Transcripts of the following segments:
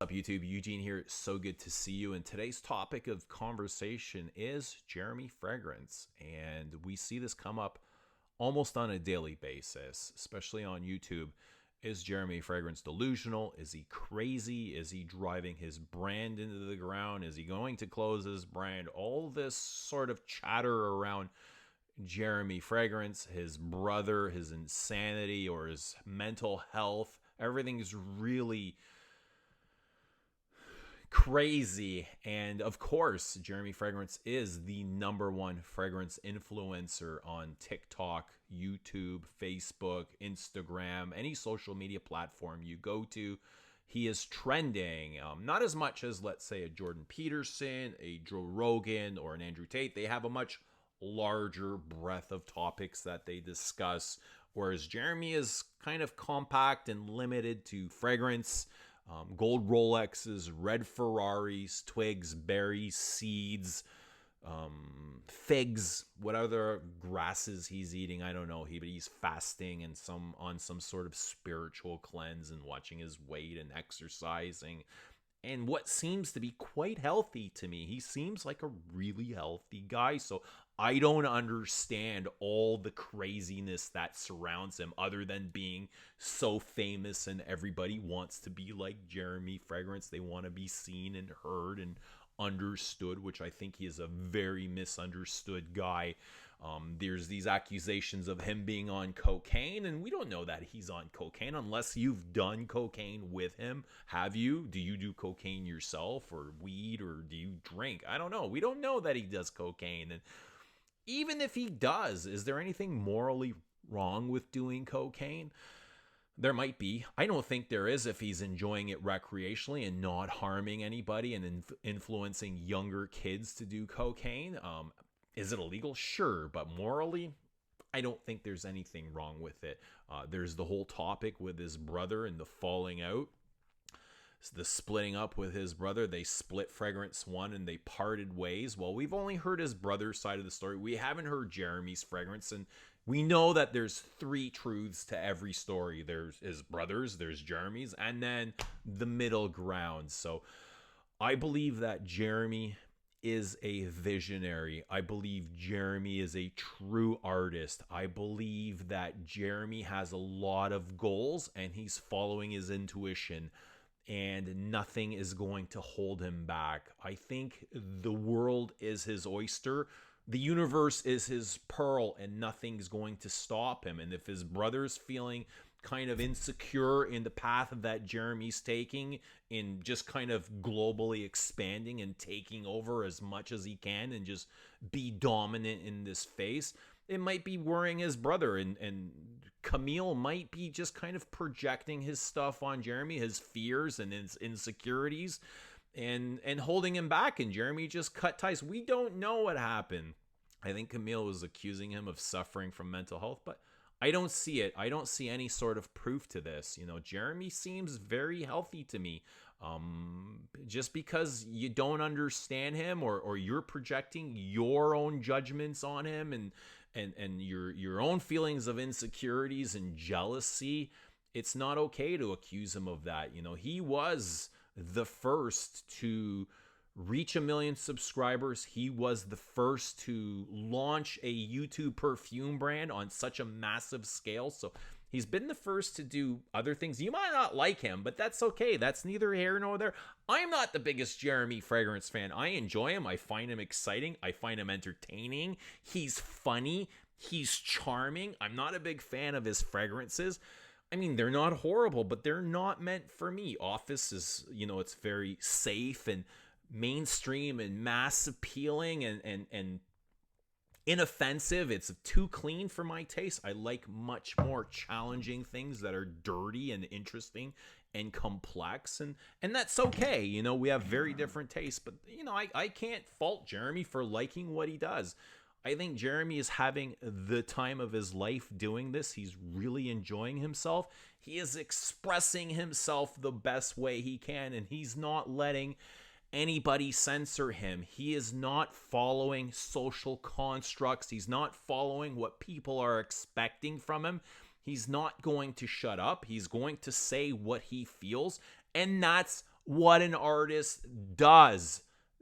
Up YouTube, Eugene here. So good to see you. And today's topic of conversation is Jeremy Fragrance. And we see this come up almost on a daily basis, especially on YouTube. Is Jeremy Fragrance delusional? Is he crazy? Is he driving his brand into the ground? Is he going to close his brand? All this sort of chatter around Jeremy Fragrance, his brother, his insanity, or his mental health. Everything's really crazy. And of course, Jeremy Fragrance is the #1 fragrance influencer on TikTok, YouTube, Facebook, Instagram, any social media platform you go to. He is trending, not as much as, let's say, a Jordan Peterson, a Joe Rogan, or an Andrew Tate. They have a much larger breadth of topics that they discuss, whereas Jeremy is kind of compact and limited to fragrance. Gold Rolexes, red Ferraris, twigs, berries, seeds, figs, what other grasses he's eating, I don't know. But he's fasting and on some sort of spiritual cleanse and watching his weight and exercising. And what seems to be quite healthy to me. He seems like a really healthy guy. So I don't understand all the craziness that surrounds him other than being so famous and everybody wants to be like Jeremy Fragrance. They want to be seen and heard and understood, which I think he is a very misunderstood guy. There's these accusations of him being on cocaine, and we don't know that he's on cocaine unless you've done cocaine with him. Have you? Do you do cocaine yourself, or weed, or do you drink? I don't know. We don't know that he does cocaine. And even if he does, is there anything morally wrong with doing cocaine? There might be. I don't think there is if he's enjoying it recreationally and not harming anybody and influencing younger kids to do cocaine. Is it illegal? Sure. But morally, I don't think there's anything wrong with it. There's the whole topic with his brother and the falling out. The splitting up with his brother. They split Fragrance One and they parted ways. Well, we've only heard his brother's side of the story. We haven't heard Jeremy's Fragrance, and we know that there's 3 truths to every story. There's his brother's, there's Jeremy's, and then the middle ground. So I believe that Jeremy is a visionary. I believe Jeremy is a true artist. I believe that Jeremy has a lot of goals and he's following his intuition, and nothing is going to hold him back. I think the world is his oyster. The universe is his pearl, and nothing's going to stop him. And if his brother's feeling kind of insecure in the path that Jeremy's taking, in just kind of globally expanding and taking over as much as he can and just be dominant in this space, it might be worrying his brother. And Camille might be just kind of projecting his stuff on Jeremy, his fears and his insecurities, and holding him back, and Jeremy just cut ties. We don't know what happened. I think Camille was accusing him of suffering from mental health, but I don't see it. I don't see any sort of proof to this. Jeremy seems very healthy to me. Just because you don't understand him, or you're projecting your own judgments on him and your own feelings of insecurities and jealousy, it's not okay to accuse him of that. He was the first to reach 1 million subscribers. He was the first to launch a YouTube perfume brand on such a massive scale. So he's been the first to do other things. You might not like him, but that's okay. That's neither here nor there. I'm not the biggest Jeremy Fragrance fan. I enjoy him. I find him exciting. I find him entertaining. He's funny. He's charming. I'm not a big fan of his fragrances. I mean, they're not horrible, but they're not meant for me. Office is, it's very safe and mainstream and mass appealing and inoffensive. It's too clean for my taste. I like much more challenging things that are dirty and interesting and complex, and that's okay. We have very different tastes, but I can't fault Jeremy for liking what he does. I think Jeremy is having the time of his life doing this. He's really enjoying himself. He is expressing himself the best way he can, and he's not letting anybody censor him. He is not following social constructs. He's not following what people are expecting from him. He's not going to shut up. He's going to say what he feels, and that's what an artist does.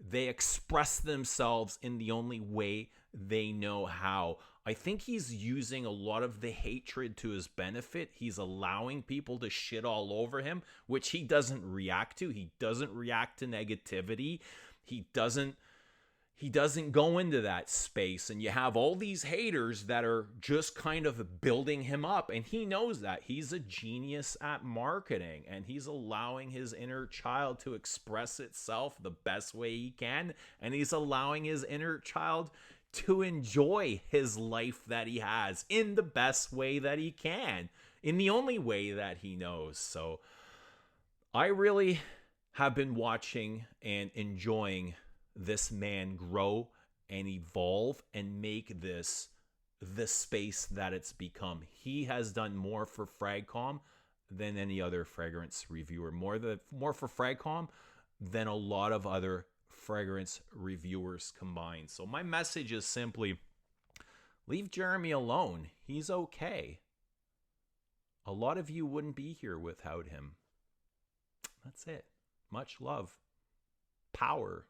They express themselves in the only way they know how. I think he's using a lot of the hatred to his benefit. He's allowing people to shit all over him, which he doesn't react to. He doesn't react to negativity. He doesn't go into that space, and you have all these haters that are just kind of building him up, and he knows that. He's a genius at marketing, and he's allowing his inner child to express itself the best way he can, and he's allowing his inner child to enjoy his life that he has in the best way that he can, in the only way that he knows. So I really have been watching and enjoying this man grow and evolve and make this the space that it's become. He has done more for Fragcom than any other fragrance reviewer. More for Fragcom than a lot of other fragrance reviewers combined. So my message is simply, leave Jeremy alone. He's okay. A lot of you wouldn't be here without him. That's it. Much love. Power.